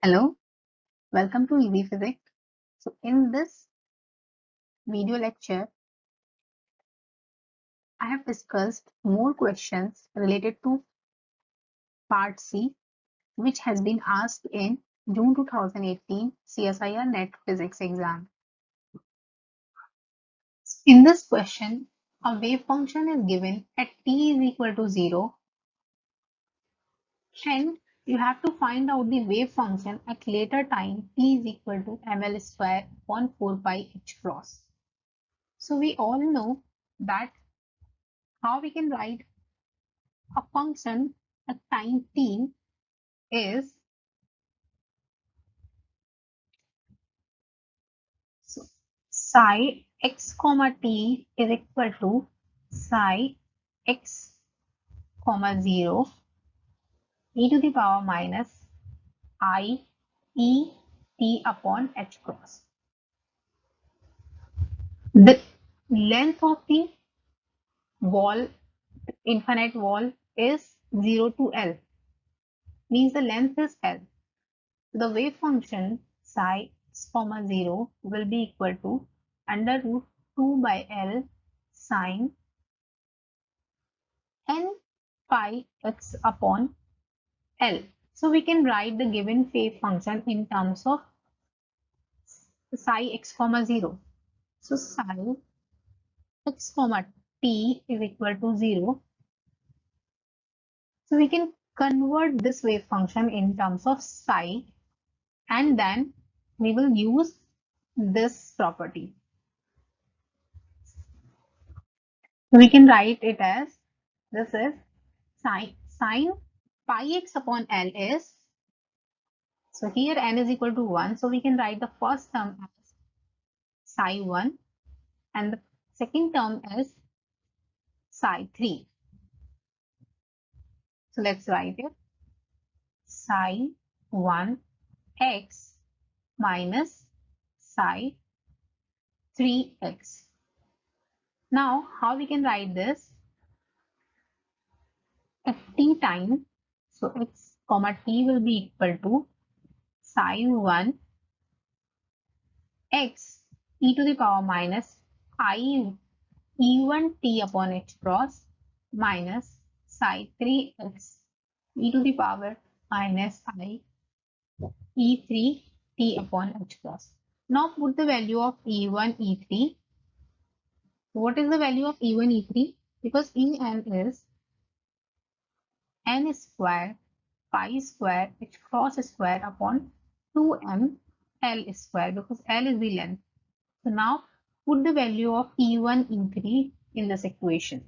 Hello, welcome to Easy Physics. So in this video lecture, I have discussed more questions related to part C, which has been asked in June 2018 CSIR NET Physics exam. In this question, a wave function is given at t is equal to 0 and you have to find out the wave function at later time t is equal to ml square upon 4 pi h cross. So we all know that how we can write a function at time t is so psi x comma t is equal to psi x comma 0 e to the power minus I e t upon h cross. The length of the wall, infinite wall, is 0 to L, means the length is L. The wave function psi x comma 0 will be equal to under root 2 by L sine n pi x upon L. So we can write the given wave function in terms of psi x comma 0. So psi x comma t is equal to 0. So we can convert this wave function in terms of psi, and then we will use this property. We can write it as this is sine pi x upon L is, so here n is equal to 1, so we can write the first term as psi 1 and the second term is psi 3. So let's write it psi 1 x minus psi 3x. Now how we can write this? At t time, so x comma t will be equal to psi 1 x e to the power minus I e1 t upon h cross minus psi 3x e to the power minus I e3 t upon h cross. Now put the value of e1, e3. What is the value of e1, e3? Because en is n square pi square h cross square upon 2m L square, because L is the length. So now put the value of E1, E3 in this equation.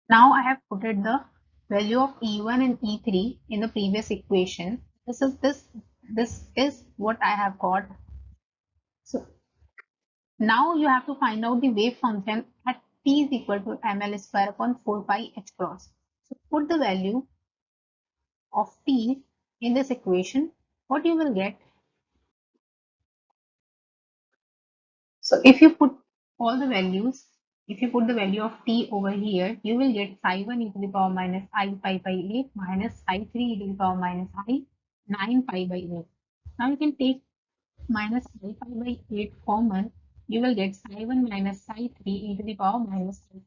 Now I have put the value of E1 and E3 in the previous equation. This is what I have got. So now you have to find out the wave function at t is equal to ml square upon 4 pi h cross. So put the value of t in this equation. What you will get? So if you put all the values, if you put the value of t over here, you will get psi 1 e to the power minus I pi by 8 minus psi 3 e to the power minus I 9 pi by 8. Now you can take minus I pi by 8 common. You will get psi 1 minus psi 3 e to the power minus 5.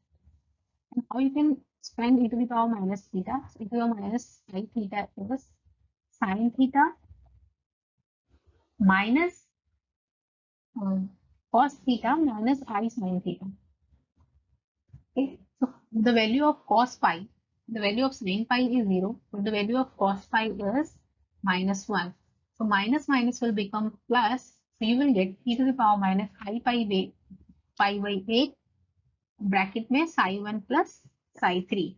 And how you can find e to the power minus theta? So e to the power minus psi theta is sine theta minus cos theta minus I sine theta. Okay, so the value of cos pi, the value of sin pi is 0, but the value of cos pi is minus 1. So minus minus will become plus, so you will get e to the power minus I pi by 8 bracket में psi 1 plus psi 3.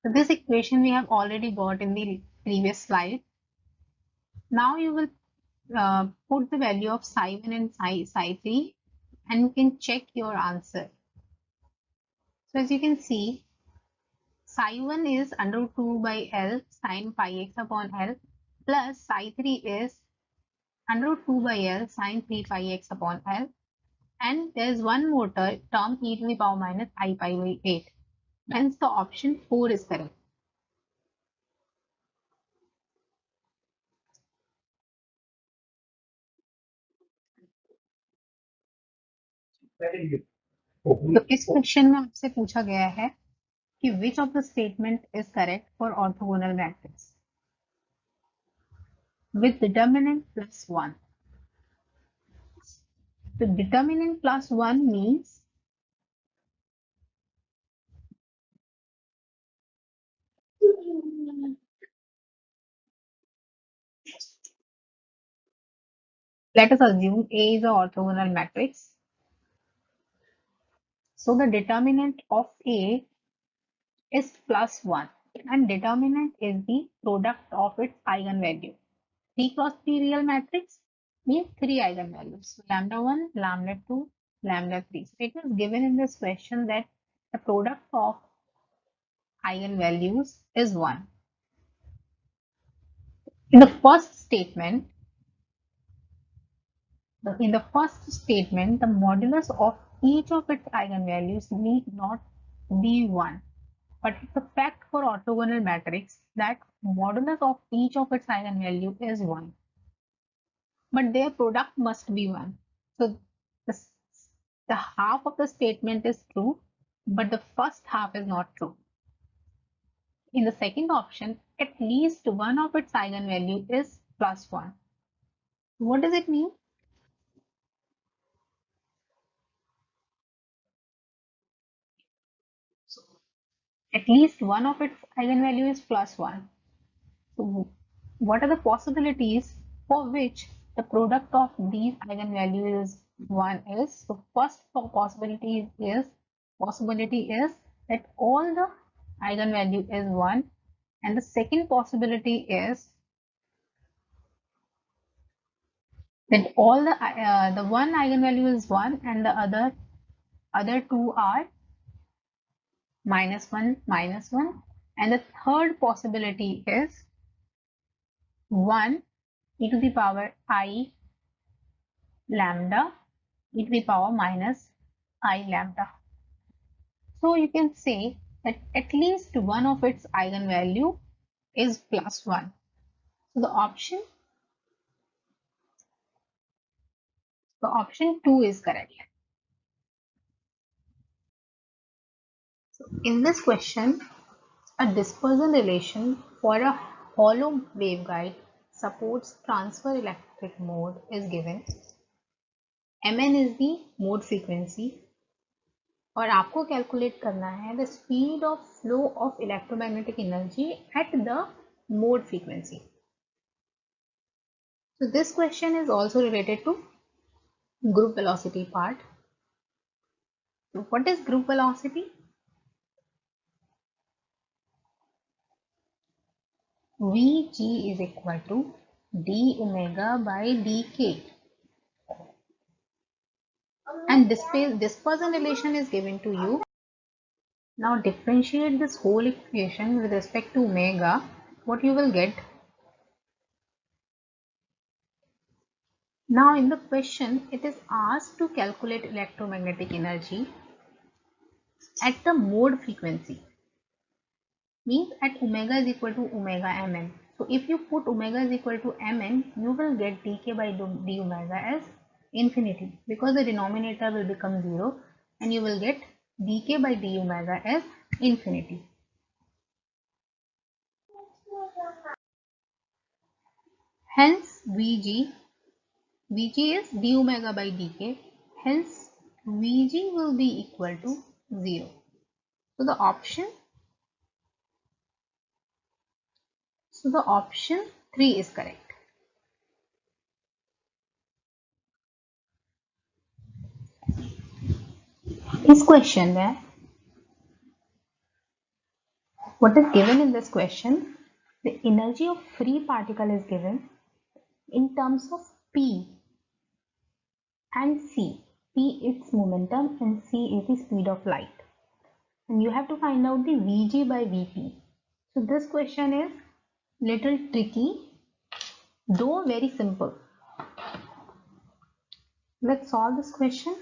So this equation we have already got in the previous slide. Now you will put the value of psi 1 and psi 3 and you can check your answer. So as you can see, psi 1 is under root 2 by L sine pi x upon L plus psi 3 is under root 2 by L sine 3 pi x upon L, and there is one more term e to the power minus I pi by 8. Hence the option 4 is correct. तो इस question में आपसे पूछा गया है कि which of the statement is correct for orthogonal matrix with determinant plus 1. The determinant plus 1 means let us assume A is an orthogonal matrix. So the determinant of A is plus 1 and determinant is the product of its eigenvalue. 3 cross 3 real matrix means 3 eigenvalues. Lambda 1, lambda 2, lambda 3. So it is given in this question that the product of eigenvalues is 1. In the first statement, the modulus of each of its eigenvalues need not be 1. But it's a fact for orthogonal matrix that modulus of each of its eigenvalue is 1. But their product must be 1. So the, the half of the statement is true, but the first half is not true. In the second option, at least one of its eigenvalue is plus 1. What does it mean? So at least one of its eigenvalue is plus 1. So what are the possibilities for which the product of these eigenvalues 1 is? So first possibility is that all the eigenvalue is 1, and the second possibility is that all the one eigenvalue is 1 and the other two are minus 1, and the third possibility is 1 e to the power I lambda e to the power minus I lambda. So you can say that at least one of its eigenvalue is plus 1. So the option 2 is correct. So in this question, a dispersion relation for a hollow waveguide supports transfer electric mode is given. Mn is the mode frequency और आपको calculate करना है the speed of flow of electromagnetic energy at the mode frequency. So this question is also related to group velocity part. So what is group velocity? Vg is equal to d omega by dk, and dispersion relation is given to you. Now differentiate this whole equation with respect to omega. What you will get? Now in the question, it is asked to calculate electromagnetic energy at the mode frequency, means at omega is equal to omega mn. So if you put omega is equal to mn, you will get dk by d omega as infinity, because the denominator will become 0 and you will get dk by d omega as infinity. Hence Vg is d omega by dk, hence Vg will be equal to 0. So the option 3 is correct. इस question में what is given in this question, the energy of free particle is given in terms of p and c. P is momentum and c is the speed of light, and you have to find out the Vg by Vp. So this question is little tricky, though very simple. Let's solve this question.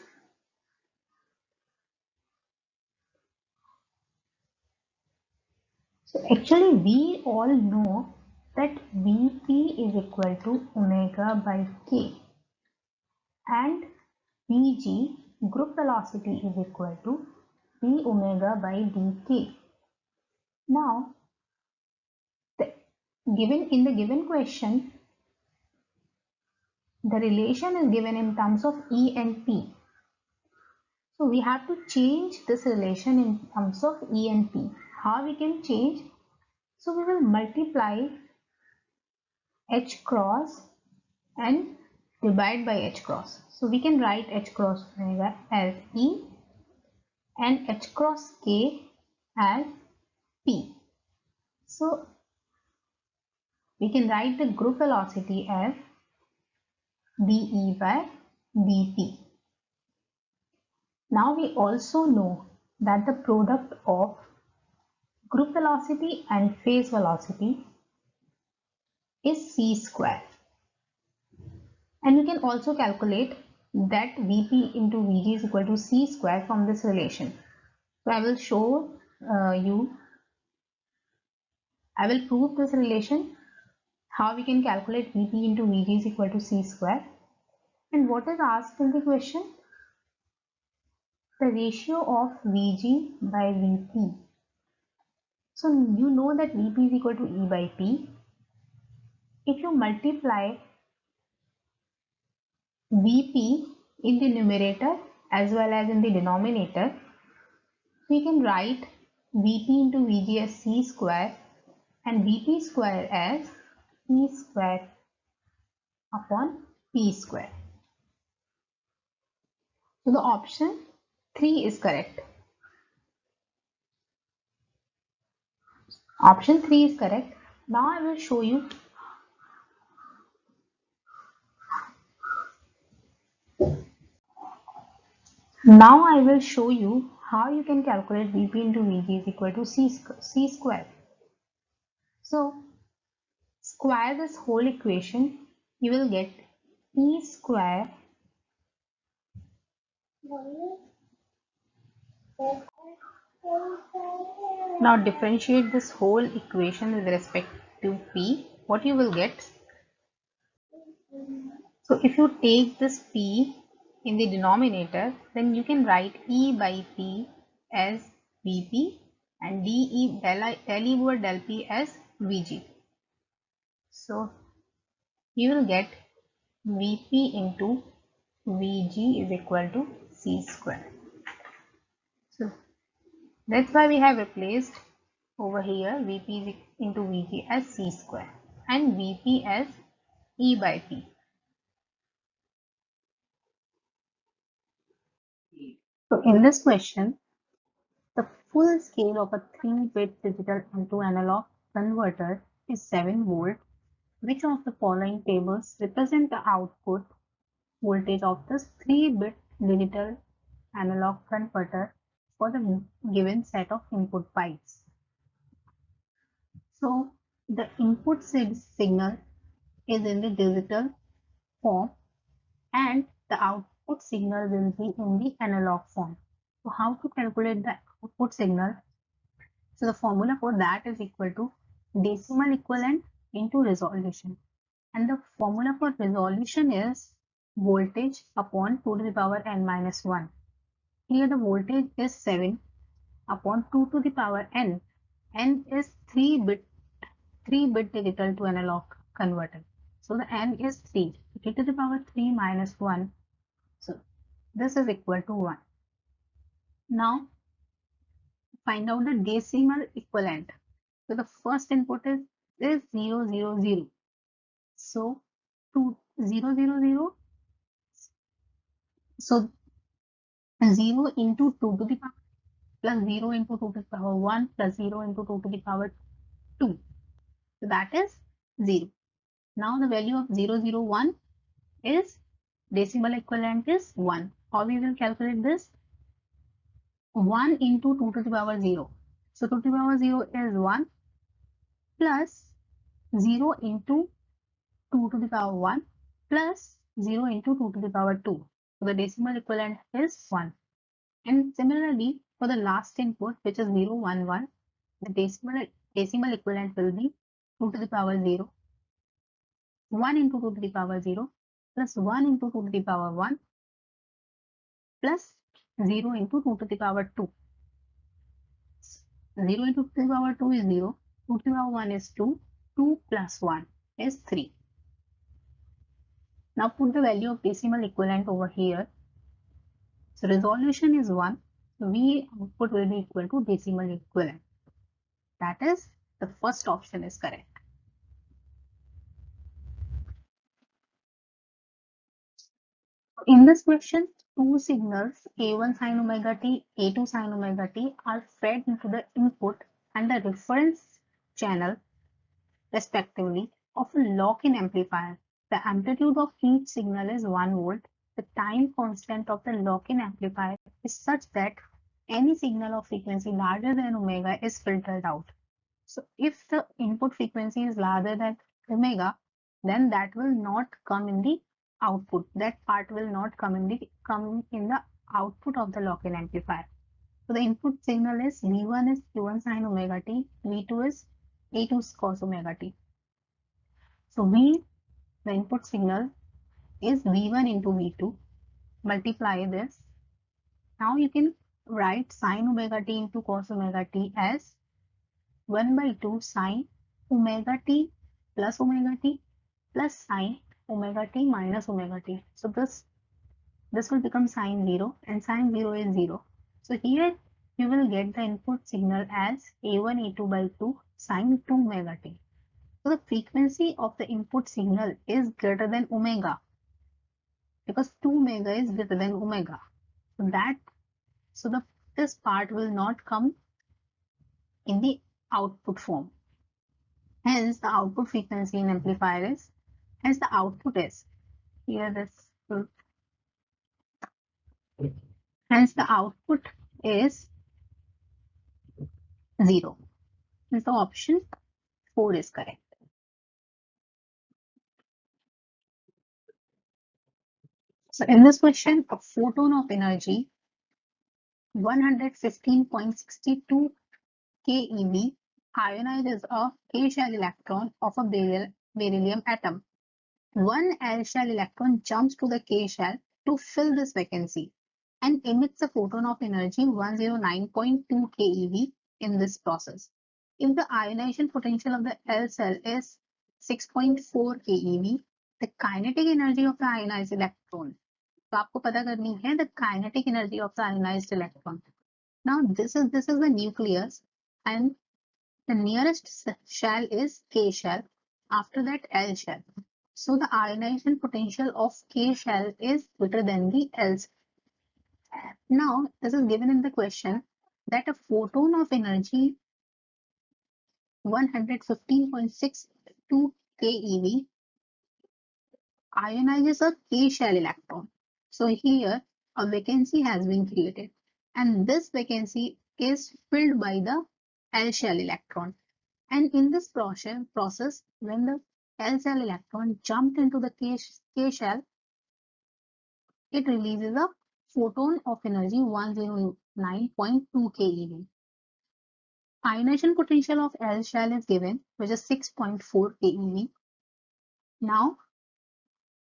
So actually we all know that Vp is equal to omega by k, and Vg, group velocity, is equal to d omega by dk. Now, in the given question, the relation is given in terms of E and P. So we have to change this relation in terms of E and P. How we can change? So we will multiply H cross and divide by H cross. So we can write H cross omega as E and H cross K as P. So we can write the group velocity as dE by dt. Now we also know that the product of group velocity and phase velocity is c square. And you can also calculate that Vp into Vg is equal to c square from this relation. So I will show I will prove this relation, how we can calculate Vp into Vg is equal to c square. And what is asked in the question? The ratio of Vg by Vp. So you know that Vp is equal to E by P. If you multiply Vp in the numerator as well as in the denominator, we can write Vp into Vg as c square and Vp square as E square upon P square. So the option 3 is correct. Option 3 is correct. Now I will show you how you can calculate Vp into Vg is equal to c square. So square this whole equation, you will get E square Now differentiate this whole equation with respect to P. What you will get? So if you take this P in the denominator, then you can write E by P as Vp and del E over del P as Vg. So you will get Vp into Vg is equal to c square. So that's why we have replaced over here Vp into Vg as c square and Vp as E by P. So in this question, the full scale of a 3-bit digital into analog converter is 7 volt. Which of the following tables represent the output voltage of this 3-bit digital analog converter for the given set of input bytes? So the input signal is in the digital form and the output signal will be in the analog form. So how to calculate the output signal? So the formula for that is equal to decimal equivalent into resolution. And the formula for resolution is voltage upon 2 to the power n minus 1. Here the voltage is 7 upon 2 to the power n. N is 3-bit digital to analog converter. So the n is 3. 3 to the power 3 minus 1. So this is equal to 1. Now find out the decimal equivalent. So the first input is 0, 0, 0. So 2, 0, 0, 0. So 0 into 2 to the power plus 0 into 2 to the power 1 plus 0 into 2 to the power 2. So that is 0. Now the value of 0, 0, 1 is decimal equivalent is 1. How we will calculate this? 1 into 2 to the power 0. So 2 to the power 0 is 1 plus 0 into 2 to the power 1 plus 0 into 2 to the power 2. So the decimal equivalent is 1. And similarly, for the last input, which is 0, 1, 1, the decimal decimal equivalent will be 2 to the power 0, 1 into 2 to the power 0 plus 1 into 2 to the power 1 plus 0 into 2 to the power 2. 0 into 2 to the power 2 is 0, 2 to the power 1 is 2, 2 plus 1 is 3. Now put the value of decimal equivalent over here. So resolution is 1, so V output will be equal to decimal equivalent. That is, the first option is correct. In this question, two signals A1 sin omega t, A2 sin omega t are fed into the input and the reference channel respectively of a lock-in amplifier. The amplitude of each signal is 1 volt. The time constant of the lock-in amplifier is such that any signal of frequency larger than omega is filtered out. So if the input frequency is larger than omega, then that will not come in the output. That part will not come in the output of the lock-in amplifier. So the input signal is V1 is Q1 sin omega t, V2 is A2 cos omega t. So V, the input signal, is V1 into V2. Multiply this. Now you can write sin omega t into cos omega t as 1 by 2 sin omega t plus sin omega t minus omega t. So this will become sin 0 and sin 0 is 0. So here you will get the input signal as A1 A2 by 2 sin 2 omega t. So the frequency of the input signal is greater than omega because 2 omega is greater than omega. So this part will not come in the output form. Hence the output frequency in amplifier is, hence the output is, here this, hence the output is 0. And so option 4 is correct. So in this question, a photon of energy 115.62 keV ionizes a K-shell electron of a beryllium atom. One L-shell electron jumps to the K-shell to fill this vacancy and emits a photon of energy 109.2 keV in this process. If the ionization potential of the L cell is 6.4 keV, the kinetic energy of the ionized electron. तो आपको पता करनी है the kinetic energy of the ionized electron. Now this is the nucleus and the nearest shell is K shell. After that L shell. So the ionization potential of K shell is greater than the L shell. Now this is given in the question that a photon of energy 115.62 keV ionizes a K shell electron. So here a vacancy has been created and this vacancy is filled by the L shell electron. And in this process, when the L shell electron jumped into the K shell, it releases a photon of energy 109.2 keV. Ionization potential of L shell is given, which is 6.4 keV. Now,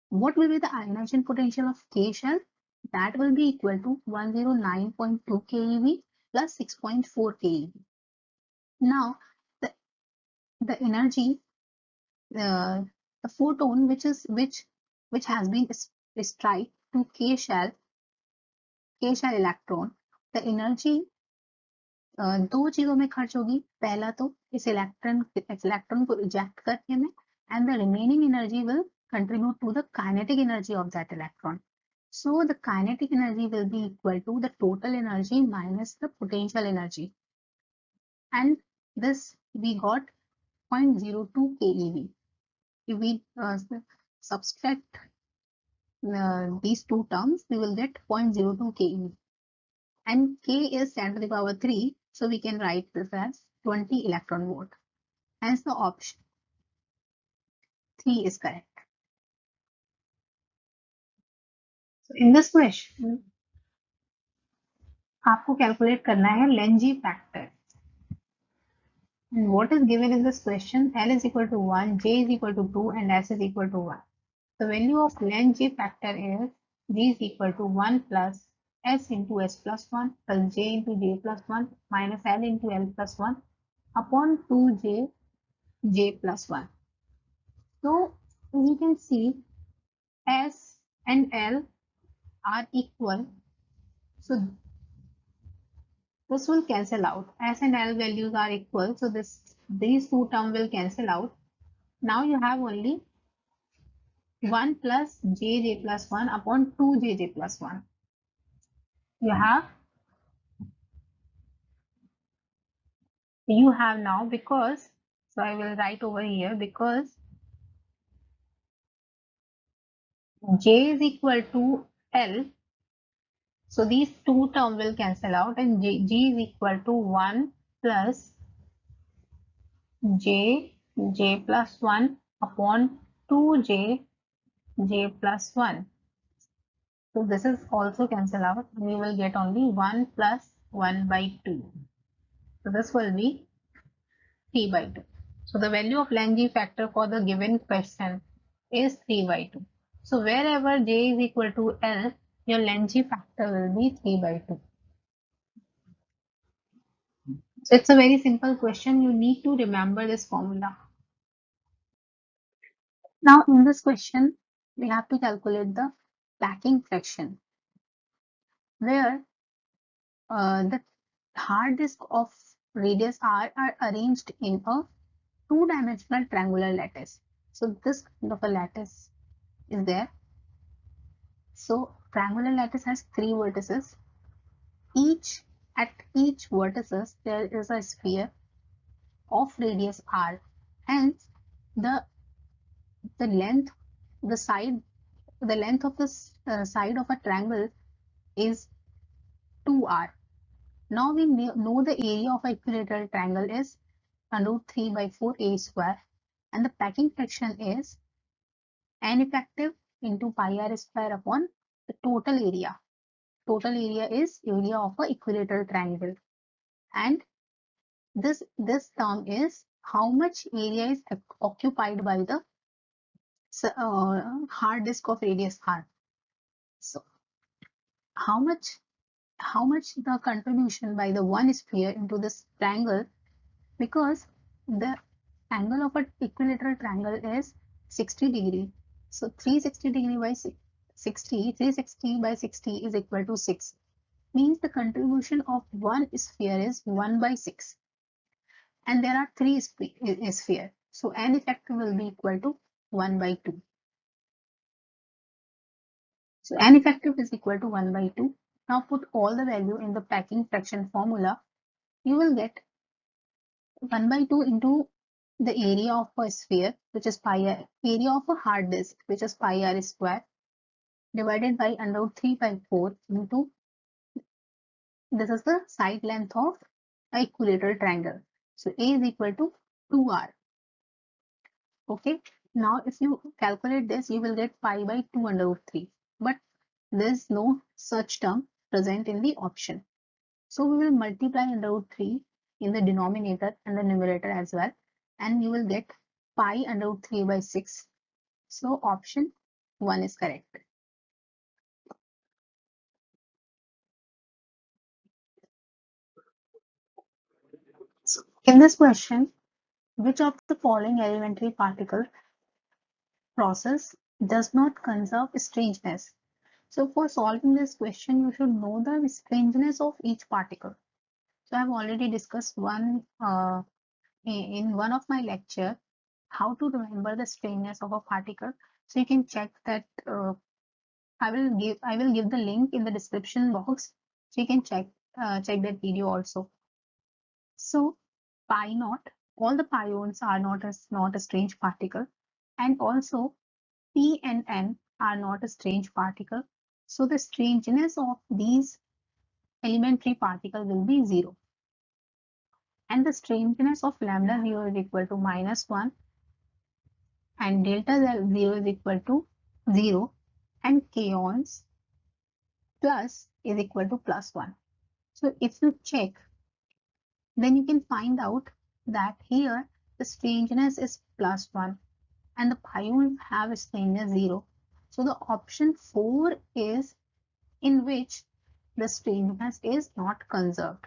what will be the ionization potential of K shell? That will be equal to 109.2 keV plus 6.4 keV. Now, the energy, the photon which has been strike to K shell electron, the energy दो चीजों में खर्च होगी. पहला तो इस electron को reject करने में and the remaining energy will contribute to the kinetic energy of that electron. So the kinetic energy will be equal to the total energy minus the potential energy. And this we got 0.02 keV. If we subtract these two terms, we will get 0.02 keV. And K is 10 to the power 3, so we can write this as 20 electron volt. Hence the option 3 is correct. So in this question, आपको calculate करना है Lenzi factor. And what is given in this question? L is equal to 1, J is equal to 2, and S is equal to 1. The value of ln G factor is G is equal to 1 plus S into S plus 1 plus J into J plus 1 minus L into L plus 1 upon 2J J plus 1. So we can see S and L are equal. So this will cancel out. S and L values are equal. So these two terms will cancel out. Now you have only 1 plus J plus 1 upon 2J plus 1. You have now, because, so I will write over here, because J is equal to L. So these two terms will cancel out, and G is equal to 1 plus J plus 1 upon 2J plus 1. So this is also cancel out. We will get only 1 plus 1 by 2. So this will be 3 by 2. So the value of Lagrange factor for the given question is 3 by 2. So wherever J is equal to L, your Lagrange factor will be 3 by 2. So it's a very simple question. You need to remember this formula. Now in this question, we have to calculate the packing fraction, where the hard disk of radius r are arranged in a two-dimensional triangular lattice. So this kind of a lattice is there. So triangular lattice has three vertices. At each vertices there is a sphere of radius r, and the the length the side the length of the side of a triangle is 2r. Now we know the area of an equilateral triangle is under 3 by 4 a square, and the packing fraction is n effective into pi r square upon the total area. Total area is area of an equilateral triangle, and this term is how much area is occupied by the hard disk of radius r. So how much the contribution by the one sphere into this triangle, because the angle of an equilateral triangle is 60 degree. So 360 degree by 360 by 60 is equal to 6. Means the contribution of one sphere is 1 by 6. And there are three spheres. So n effective will be equal to 1 by 2. So n effective is equal to 1 by 2. Now put all the value in the packing fraction formula. You will get 1 by 2 into the area of a sphere, which is pi r, area of a hard disk, which is pi r square, divided by under root 3 by 4 into, this is the side length of a equilateral triangle. So A is equal to 2r. Okay. Now if you calculate this, you will get pi by 2 under root 3. But there is no such term present in the option. So we will multiply under root 3 in the denominator and the numerator as well, and you will get pi under root 3 by 6. So option 1 is correct. In this question, which of the following elementary particle process does not conserve strangeness? So for solving this question, you should know the strangeness of each particle. So I've already discussed one in one of my lecture, how to remember the strangeness of a particle. So you can check that. I will give the link in the description box, so you can check that video also. So pi naught, all the pions are not a strange particle, and also p and n are not a strange particle. So the strangeness of these elementary particle will be 0, and the strangeness of lambda 0 is equal to -1, and delta 0 is equal to 0, and kaons plus is equal to +1. So if you check, then you can find out that here the strangeness is +1 and the pi will have strangeness 0. So the option 4 is in which the strangeness is not conserved.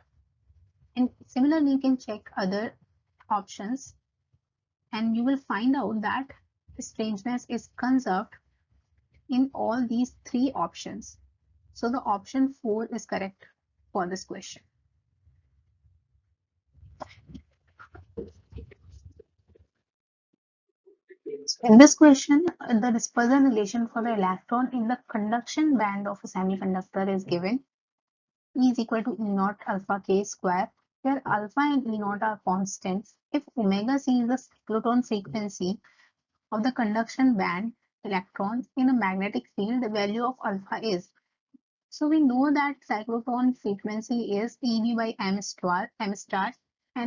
And similarly, you can check other options and you will find out that the strangeness is conserved in all these 3 options. So the option 4 is correct for this question. In this question, the dispersion relation for the electron in the conduction band of a semiconductor is given. E is equal to E naught alpha k square, where alpha and E naught are constants. If omega c is the cyclotron frequency of the conduction band electrons in a magnetic field, the value of alpha is. So we know that cyclotron frequency is Ev by m star, and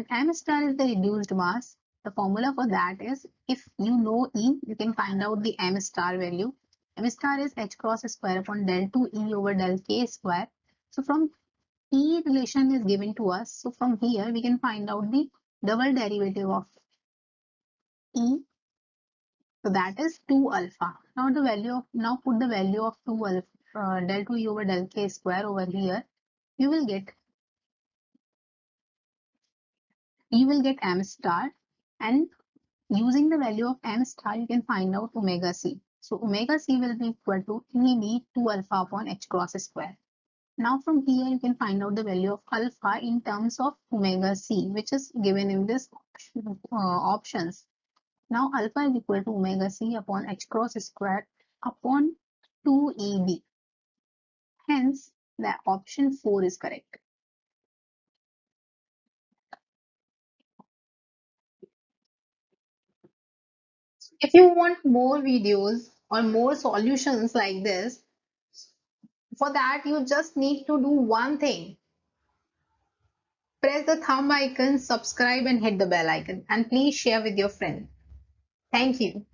m star is the reduced mass. The formula for that is, if you know E, you can find out the m star value. M star is h cross square upon del 2 E over del k square. So from E relation is given to us. So from here we can find out the double derivative of E. So that is 2 alpha. Now put the value of 2 alpha del 2 E over del k square over here. You will get m star, and using the value of m star you can find out omega c. So omega c will be equal to Ev 2 alpha upon h cross square. Now from here you can find out the value of alpha in terms of omega c, which is given in this options. Now alpha is equal to omega c upon h cross square upon 2Ev. Hence the option 4 is correct. If you want more videos or more solutions like this, for that you just need to do one thing. Press the thumb icon, subscribe and hit the bell icon, and please share with your friends. Thank you.